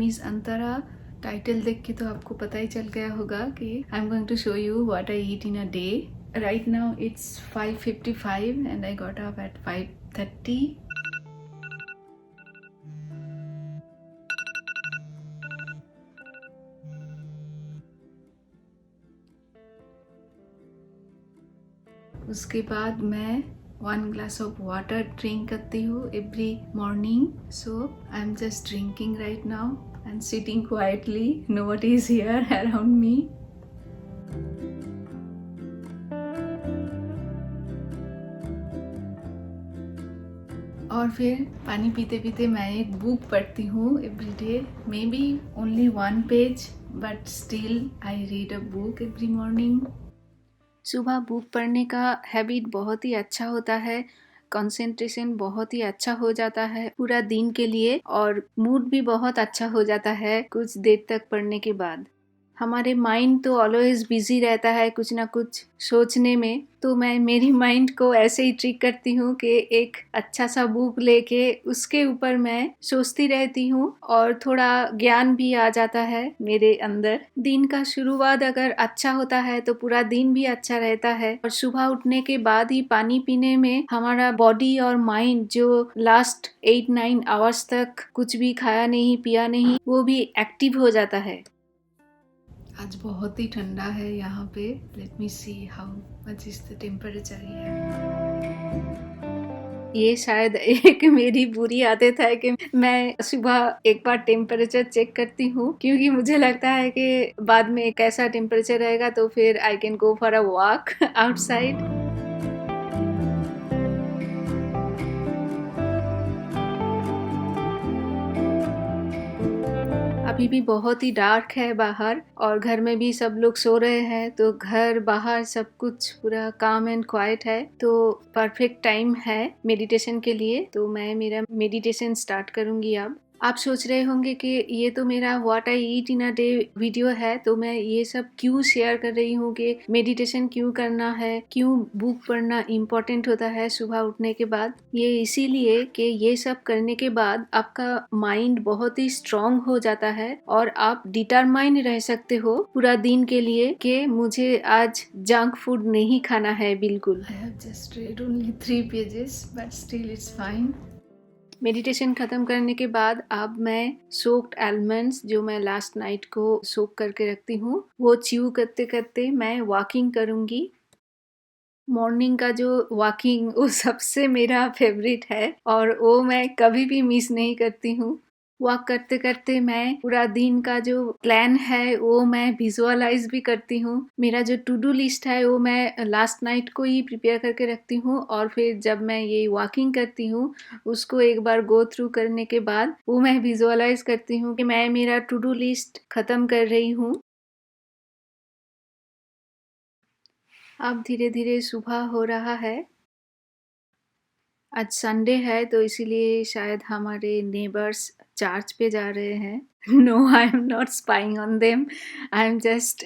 Is Antara. Title देख के तो आपको पता ही चल गया होगा कि I am going to show you what I eat in a day. Right now it's 5:55 and I got up at 5:30। उसके बाद मैं 1 glass of water ड्रिंक करती हूँ every morning. So I am just drinking right now and sitting quietly, nobody is here around me. और फिर पानी पीते पीते मैं एक बुक पढ़ती हूँ every day, may be only 1 page but still I read a book every morning. सुबह बुक पढ़ने का हैबिट बहुत ही अच्छा होता है, कंसंट्रेशन बहुत ही अच्छा हो जाता है पूरा दिन के लिए और मूड भी बहुत अच्छा हो जाता है कुछ देर तक पढ़ने के बाद। हमारे माइंड तो ऑलवेज बिजी रहता है कुछ ना कुछ सोचने में, तो मैं मेरी माइंड को ऐसे ही ट्रिक करती हूँ कि एक अच्छा सा बुक लेके उसके ऊपर मैं सोचती रहती हूँ और थोड़ा ज्ञान भी आ जाता है मेरे अंदर। दिन का शुरुआत अगर अच्छा होता है तो पूरा दिन भी अच्छा रहता है और सुबह उठने के बाद ही पानी पीने में हमारा बॉडी और माइंड जो लास्ट 8-9 आवर्स तक कुछ भी खाया नहीं पिया नहीं वो भी एक्टिव हो जाता है। आज बहुत ही ठंडा है यहाँ पे। Let me see how much is the temperature here. ये शायद एक मेरी बुरी आदत है कि मैं सुबह एक बार टेम्परेचर चेक करती हूँ क्योंकि मुझे लगता है कि बाद में कैसा टेम्परेचर रहेगा तो फिर I can go for a walk outside. अभी भी बहुत ही डार्क है बाहर और घर में भी सब लोग सो रहे हैं, तो घर बाहर सब कुछ पूरा काम एंड क्वाइट है, तो परफेक्ट टाइम है मेडिटेशन के लिए। तो मैं मेरा मेडिटेशन स्टार्ट करूंगी अब। आप सोच रहे होंगे कि ये तो मेरा what I eat in a day video है, तो मैं ये सब क्यों शेयर कर रही हूँ कि मेडिटेशन क्यों करना है, क्यों बुक पढ़ना इम्पोर्टेंट होता है सुबह उठने के बाद। ये इसीलिए कि ये सब करने के बाद आपका माइंड बहुत ही स्ट्रांग हो जाता है और आप डिटरमाइन रह सकते हो पूरा दिन के लिए कि मुझे आज जंक फूड नहीं खाना है बिल्कुल। I have just read only 3 pages, but still it's fine. Meditation खत्म करने के बाद अब मैं सोक्ड आलमंड्स जो मैं लास्ट नाइट को सोक करके रखती हूँ वो च्यू करते करते मैं वॉकिंग करूंगी। मॉर्निंग का जो वॉकिंग वो सबसे मेरा फेवरेट है और वो मैं कभी भी मिस नहीं करती हूँ। वॉक करते करते मैं पूरा दिन का जो प्लान है वो मैं विजुअलाइज भी करती हूँ। मेरा जो टू डू लिस्ट है वो मैं लास्ट नाइट को ही प्रिपेयर करके रखती हूँ और फिर जब मैं ये वॉकिंग करती हूँ उसको एक बार गो थ्रू करने के बाद वो मैं विजुअलाइज करती हूँ कि मैं मेरा टू डू लिस्ट खत्म कर रही हूँ। अब धीरे धीरे सुबह हो रहा है। आज संडे है तो इसीलिए शायद हमारे नेबर्स चर्च पे जा रहे हैं। No, I am not spying on them, I am just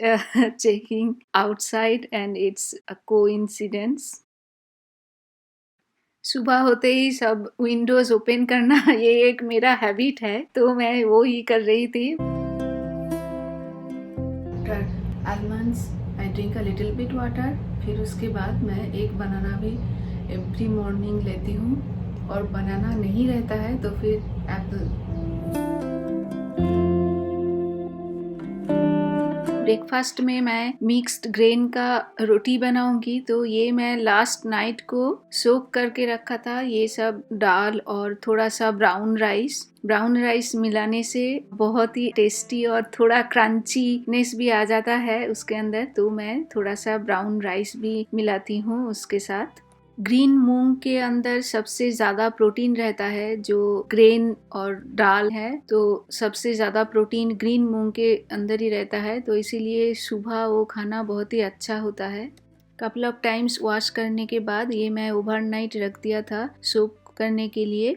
checking outside and it's a coincidence. सुबह होते ही सब विंडोज ओपन करना ये एक मेरा हैबिट है, तो मैं वो ही कर रही थी। Almonds, I drink a little bit water, फिर उसके बाद मैं एक बनाना भी एवरी मॉर्निंग लेती हूँ और बनाना नहीं रहता है तो फिर एप्पल। ब्रेकफास्ट में मैं मिक्स्ड ग्रेन का रोटी बनाऊंगी, तो ये मैं लास्ट नाइट को सोक करके रखा था। ये सब दाल और थोड़ा सा ब्राउन राइस मिलाने से बहुत ही टेस्टी और थोड़ा क्रंचीनेस भी आ जाता है उसके अंदर, तो मैं थोड़ा सा ब्राउन राइस भी मिलाती हूँ उसके साथ। ग्रीन मूंग के अंदर सबसे ज़्यादा प्रोटीन रहता है, जो ग्रेन और दाल है तो सबसे ज़्यादा प्रोटीन ग्रीन मूंग के अंदर ही रहता है, तो इसीलिए सुबह वो खाना बहुत ही अच्छा होता है। कपल ऑफ टाइम्स वॉश करने के बाद ये मैं ओवरनाइट रख दिया था सोक करने के लिए।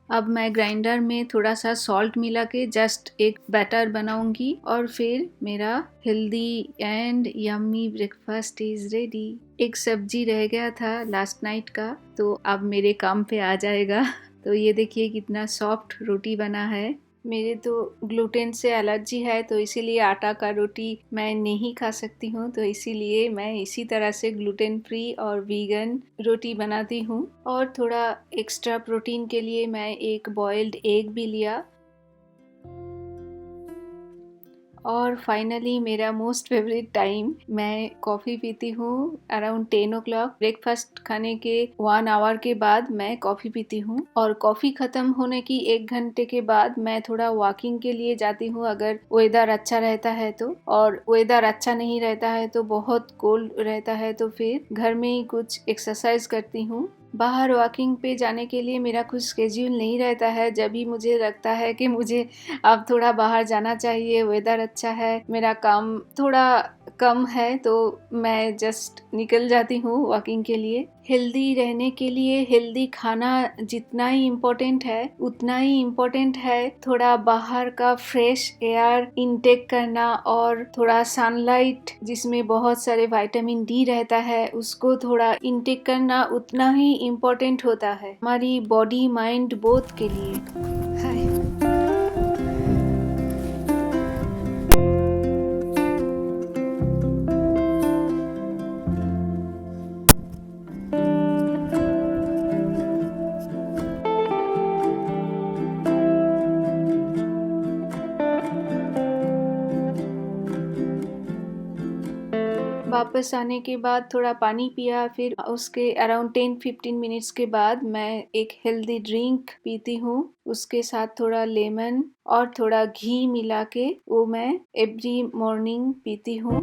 अब मैं ग्राइंडर में थोड़ा सा सॉल्ट मिला के जस्ट एक बैटर बनाऊंगी और फिर मेरा healthy and yummy breakfast is ready. एक सब्जी रह गया था लास्ट नाइट का, तो अब मेरे काम पे आ जाएगा। तो ये देखिए कितना सॉफ्ट रोटी बना है। मेरे तो ग्लूटेन से एलर्जी है, तो इसीलिए आटा का रोटी मैं नहीं खा सकती हूँ। तो इसीलिए मैं इसी तरह से ग्लूटेन फ्री और वीगन रोटी बनाती हूँ। और थोड़ा एक्स्ट्रा प्रोटीन के लिए मैं एक बॉइल्ड एग भी लिया। और फाइनली मेरा मोस्ट फेवरेट टाइम, मैं कॉफ़ी पीती हूँ अराउंड 10 o'clock। ब्रेकफास्ट खाने के 1 hour के बाद मैं कॉफ़ी पीती हूँ। और कॉफ़ी ख़त्म होने की 1 घंटे के बाद मैं थोड़ा वॉकिंग के लिए जाती हूँ, अगर वेदर अच्छा रहता है तो। और वेदर अच्छा नहीं रहता है तो, बहुत कोल्ड रहता है तो फिर घर में ही कुछ एक्सरसाइज करती हूँ। बाहर वॉकिंग पे जाने के लिए मेरा कुछ स्केड्यूल नहीं रहता है। जब भी मुझे लगता है कि मुझे अब थोड़ा बाहर जाना चाहिए, वेदर अच्छा है, मेरा काम थोड़ा कम है, तो मैं जस्ट निकल जाती हूँ वॉकिंग के लिए। हेल्दी रहने के लिए हेल्दी खाना जितना ही इम्पोर्टेंट है, उतना ही इम्पोर्टेंट है थोड़ा बाहर का फ्रेश एयर इनटेक करना, और थोड़ा सनलाइट जिसमें बहुत सारे विटामिन डी रहता है उसको थोड़ा इनटेक करना उतना ही इम्पोर्टेंट होता है हमारी बॉडी माइंड बोथ के लिए। हाय। वापस आने के बाद थोड़ा पानी पिया, फिर उसके अराउंड 10-15 मिनट्स के बाद मैं एक हेल्दी ड्रिंक पीती हूँ। उसके साथ थोड़ा लेमन और थोड़ा घी मिला के वो मैं एवरी मॉर्निंग पीती हूँ।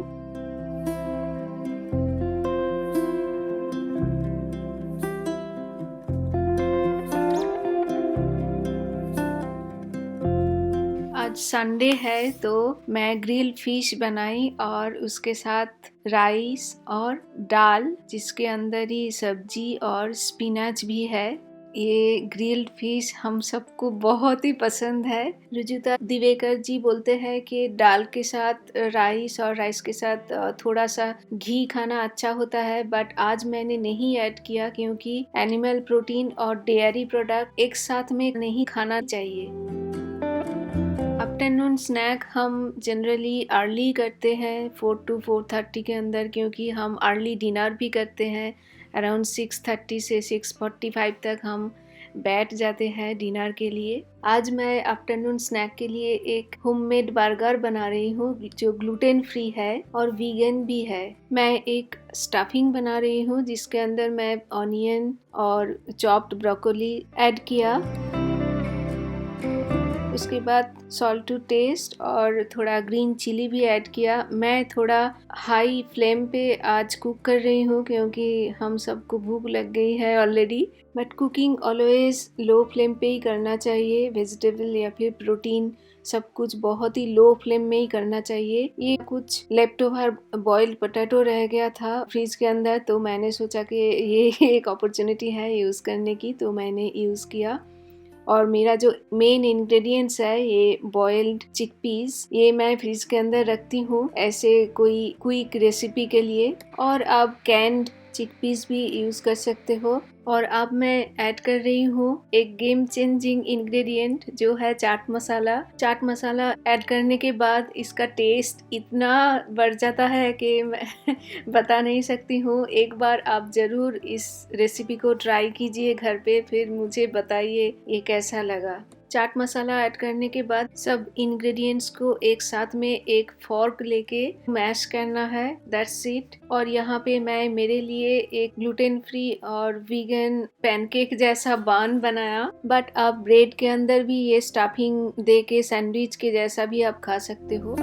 आज संडे है तो मैं ग्रिल्ड फिश बनाई, और उसके साथ राइस और दाल जिसके अंदर ही सब्जी और स्पिनच भी है। ये ग्रिल्ड फिश हम सबको बहुत ही पसंद है। रुजुता दिवेकर जी बोलते हैं कि दाल के साथ राइस और राइस के साथ थोड़ा सा घी खाना अच्छा होता है, बट आज मैंने नहीं ऐड किया क्योंकि एनिमल प्रोटीन और डेयरी प्रोडक्ट एक साथ में नहीं खाना चाहिए। आफ्टरनून स्नैक हम जनरली अर्ली करते हैं 4 to 4:30 के अंदर, क्योंकि हम अर्ली डिनर भी करते हैं। अराउंड 6:30 से 6:45 तक हम बैठ जाते हैं डिनर के लिए। आज मैं आफ्टरनून स्नैक के लिए एक होममेड बर्गर बना रही हूँ जो ग्लूटेन फ्री है और वीगन भी है। मैं एक स्टफिंग बना रही हूँ जिसके अंदर मैं ऑनियन और चॉप्ड ब्रोकोली ऐड किया। उसके बाद सॉल्ट टू टेस्ट और थोड़ा ग्रीन चिली भी ऐड किया। मैं थोड़ा हाई फ्लेम पे आज कुक कर रही हूँ क्योंकि हम सबको भूख लग गई है already. But cooking always low flame पे ही करना चाहिए। वेजिटेबल या फिर प्रोटीन सब कुछ बहुत ही लो फ्लेम में ही करना चाहिए। ये कुछ लेफ्ट ओवर बॉइल्ड पोटैटो रह गया था फ्रिज के अंदर, तो मैंने सोचा कि ये एक अपॉर्चुनिटी है यूज़ करने की, तो मैंने यूज़ किया। और मेरा जो मेन इंग्रेडिएंट्स है ये बॉइल्ड चिकपीस, ये मैं फ्रिज के अंदर रखती हूँ ऐसे कोई क्विक रेसिपी के लिए। और आप कैंड चिकपीस भी यूज़ कर सकते हो। और अब मैं ऐड कर रही हूँ एक गेम चेंजिंग इंग्रेडिएंट जो है चाट मसाला। चाट मसाला ऐड करने के बाद इसका टेस्ट इतना बढ़ जाता है कि मैं बता नहीं सकती हूँ। एक बार आप ज़रूर इस रेसिपी को ट्राई कीजिए घर पे, फिर मुझे बताइए ये कैसा लगा। चाट मसाला ऐड करने के बाद सब इंग्रेडिएंट्स को एक साथ में एक फॉर्क लेके मैश करना है, दैट्स इट। और यहाँ पे मैं मेरे लिए एक ग्लूटेन फ्री और वीगन पैनकेक जैसा बान बनाया। बट आप ब्रेड के अंदर भी ये स्टफिंग दे के सैंडविच के जैसा भी आप खा सकते हो।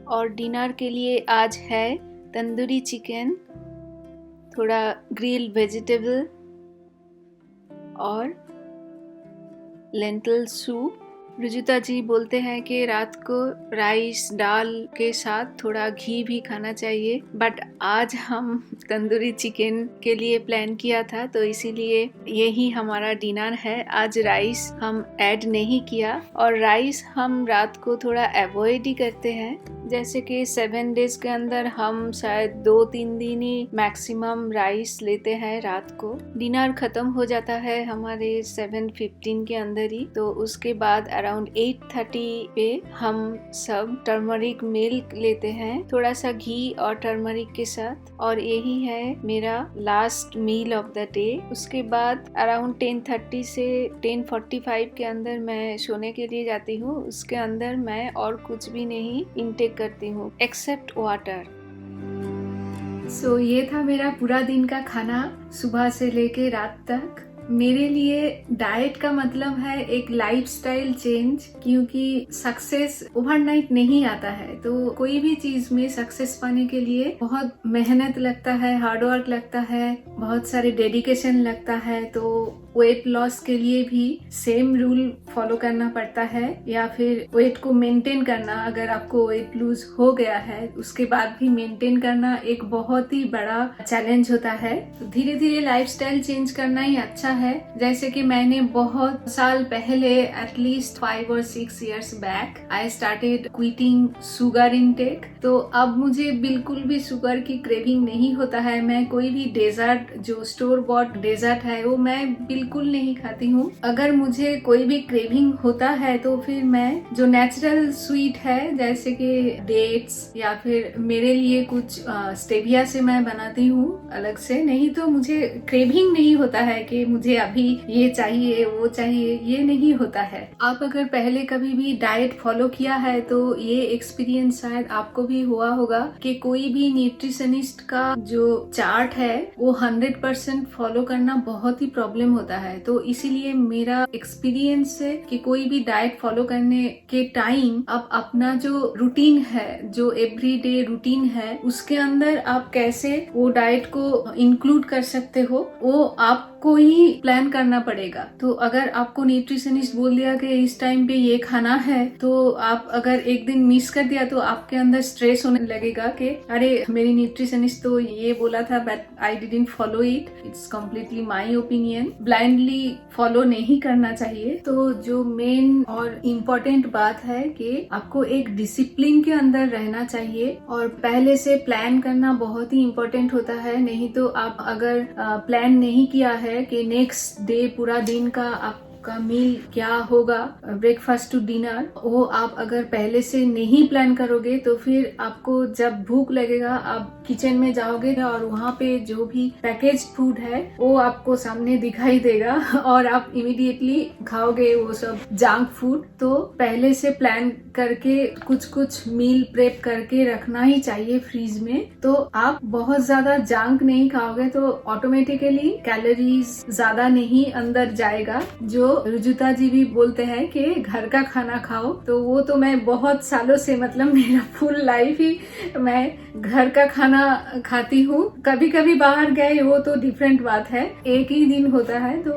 और डिनर के लिए आज है तंदूरी चिकन, थोड़ा ग्रिल्ड वेजिटेबल और लेंटिल सूप। रुजुता जी बोलते हैं कि रात को राइस दाल के साथ थोड़ा घी भी खाना चाहिए, बट आज हम तंदूरी चिकन के लिए प्लान किया था तो इसीलिए यही हमारा डिनर है। आज राइस हम ऐड नहीं किया और राइस हम रात को थोड़ा अवॉइड ही करते हैं। जैसे कि 7 डेज के अंदर हम शायद 2-3 दिन ही मैक्सिमम राइस लेते हैं रात को। डिनर खत्म हो जाता है हमारे 7:15 के अंदर ही, तो उसके बाद अराउंड 8:30 पे हम सब टर्मरिक मिल्क लेते हैं थोड़ा सा घी और टर्मरिक के साथ, और यही है मेरा last meal of the day. उसके बाद अराउंड 10:30 से 10:45 के अंदर मैं सोने के लिए जाती हूँ। उसके अंदर मैं और कुछ भी नहीं इनटेक करती हूँ एक्सेप्ट वाटर। सो ये था मेरा पूरा दिन का खाना सुबह से लेके रात तक। मेरे लिए डाइट का मतलब है एक लाइफस्टाइल चेंज, क्योंकि सक्सेस ओवरनाइट नहीं आता है। तो कोई भी चीज में सक्सेस पाने के लिए बहुत मेहनत लगता है, हार्डवर्क लगता है, बहुत सारे डेडिकेशन लगता है। तो वेट लॉस के लिए भी सेम रूल फॉलो करना पड़ता है, या फिर वेट को मेंटेन करना, अगर आपको वेट लूज हो गया है उसके बाद भी मेंटेन करना एक बहुत ही बड़ा चैलेंज होता है। तो धीरे धीरे लाइफस्टाइल चेंज करना ही अच्छा है। जैसे कि मैंने बहुत साल पहले, एटलीस्ट 5 और 6 years back, I started quitting sugar intake. तो अब मुझे बिल्कुल भी शुगर की क्रेविंग नहीं होता है। मैं कोई भी डेजर्ट, जो स्टोर बॉट डेजर्ट है, वो मैं बिल्कुल नहीं खाती हूँ। अगर मुझे कोई भी क्रेविंग होता है तो फिर मैं जो नेचुरल स्वीट है, जैसे कि डेट्स, या फिर मेरे लिए कुछ स्टेविया से मैं बनाती हूँ अलग से। नहीं तो मुझे क्रेविंग नहीं होता है कि मुझे अभी ये चाहिए वो चाहिए, ये नहीं होता है। आप अगर पहले कभी भी डाइट फॉलो किया है तो ये एक्सपीरियंस शायद आपको भी हुआ होगा कि कोई भी न्यूट्रिशनिस्ट का जो चार्ट है वो 100% फॉलो करना बहुत ही प्रॉब्लम होता है। तो इसीलिए मेरा एक्सपीरियंस है कि कोई भी डाइट फॉलो करने के टाइम आप अपना जो रूटीन है, जो एवरीडे रूटीन है, उसके अंदर आप कैसे वो डाइट को इंक्लूड कर सकते हो, वो आपको ही प्लान करना पड़ेगा। तो अगर आपको न्यूट्रिशनिस्ट बोल दिया कि इस टाइम पे ये खाना है, तो आप अगर एक दिन मिस कर दिया तो आपके अंदर स्ट्रेस होने लगेगा कि अरे मेरी न्यूट्रिशनिस्ट तो ये बोला था but I didn't follow it. It's completely my opinion. Blindly follow नहीं करना चाहिए। तो जो मेन और इम्पोर्टेंट बात है कि आपको एक डिसिप्लिन के अंदर रहना चाहिए, और पहले से प्लान करना बहुत ही इम्पोर्टेंट होता है। नहीं तो आप अगर प्लान नहीं किया है कि नेक्स्ट डे पूरा दिन का आपका मील क्या होगा, ब्रेकफास्ट टू डिनर, वो आप अगर पहले से नहीं प्लान करोगे तो फिर आपको जब भूख लगेगा आप किचन में जाओगे और वहाँ पे जो भी पैकेज फूड है वो आपको सामने दिखाई देगा और आप इमीडिएटली खाओगे वो सब जंक फूड। तो पहले से प्लान करके कुछ कुछ मील प्रेप करके रखना ही चाहिए फ्रीज में। तो आप बहुत ज्यादा जंक नहीं खाओगे तो ऑटोमेटिकली कैलोरीज ज्यादा नहीं अंदर जाएगा। जो रुजुता जी भी बोलते हैं कि घर का खाना खाओ, तो वो तो मैं बहुत सालों से, मतलब मेरा फुल लाइफ ही मैं घर का खाना खाती हूँ। कभी कभी बाहर गए वो तो डिफरेंट बात है, एक ही दिन होता है तो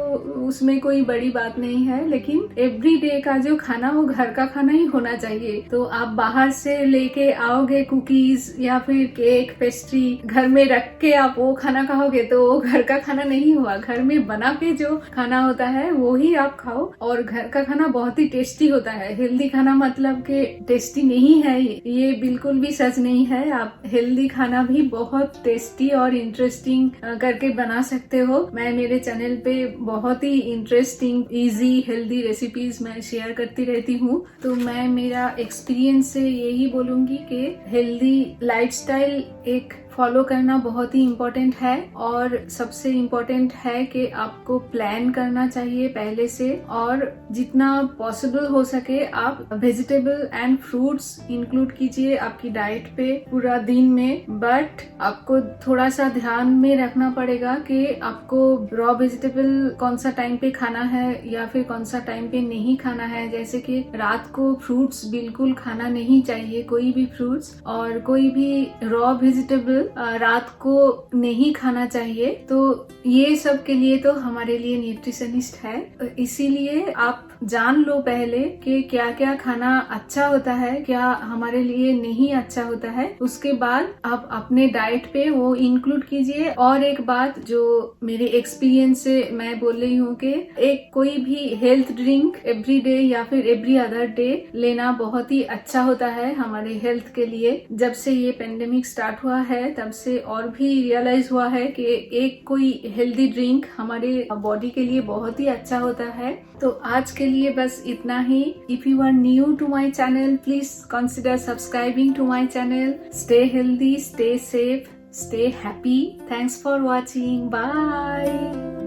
उसमें कोई बड़ी बात नहीं है, लेकिन एवरी डे का जो खाना वो घर का खाना ही होना चाहिए। तो आप बाहर से लेके आओगे कुकीज या फिर केक, पेस्ट्री, घर में रख के आप वो खाना खाओगे तो वो घर का खाना नहीं हुआ। घर में बना के जो खाना होता है वो ही आप खाओ, और घर का खाना बहुत ही टेस्टी होता है। हेल्दी खाना मतलब कि टेस्टी नहीं है, ये बिल्कुल भी सच नहीं है। आप हेल्दी खाना भी बहुत टेस्टी और इंटरेस्टिंग करके बना सकते हो। मैं मेरे चैनल पे बहुत ही इंटरेस्टिंग, इजी, हेल्दी रेसिपीज मैं शेयर करती रहती हूँ। तो मैं मेरा एक्सपीरियंस से यही बोलूंगी कि हेल्दी लाइफस्टाइल एक फॉलो करना बहुत ही इम्पोर्टेंट है, और सबसे इम्पोर्टेंट है कि आपको प्लान करना चाहिए पहले से, और जितना पॉसिबल हो सके आप वेजिटेबल एंड फ्रूट्स इंक्लूड कीजिए आपकी डाइट पे पूरा दिन में। बट आपको थोड़ा सा ध्यान में रखना पड़ेगा कि आपको रॉ वेजिटेबल कौन सा टाइम पे खाना है या फिर कौन सा टाइम पे नहीं खाना है। जैसे कि रात को फ्रूट्स बिल्कुल खाना नहीं चाहिए, कोई भी फ्रूट्स, और कोई भी रॉ वेजिटेबल रात को नहीं खाना चाहिए। तो ये सब के लिए तो हमारे लिए न्यूट्रिशनिस्ट है, इसीलिए आप जान लो पहले कि क्या क्या खाना अच्छा होता है, क्या हमारे लिए नहीं अच्छा होता है। उसके बाद आप अपने डाइट पे वो इंक्लूड कीजिए। और एक बात जो मेरे एक्सपीरियंस से मैं बोल रही हूँ कि एक कोई भी हेल्थ ड्रिंक एवरी डे या फिर एवरी अदर डे लेना बहुत ही अच्छा होता है हमारे हेल्थ के लिए। जब से ये पेंडेमिक स्टार्ट हुआ है तब से और भी रियलाइज हुआ है कि एक कोई हेल्दी ड्रिंक हमारे बॉडी के लिए बहुत ही अच्छा होता है। तो आज के लिए बस इतना ही। If you are new to my channel, please consider subscribing to my channel. Stay healthy, stay safe, stay happy. Thanks for watching. Bye.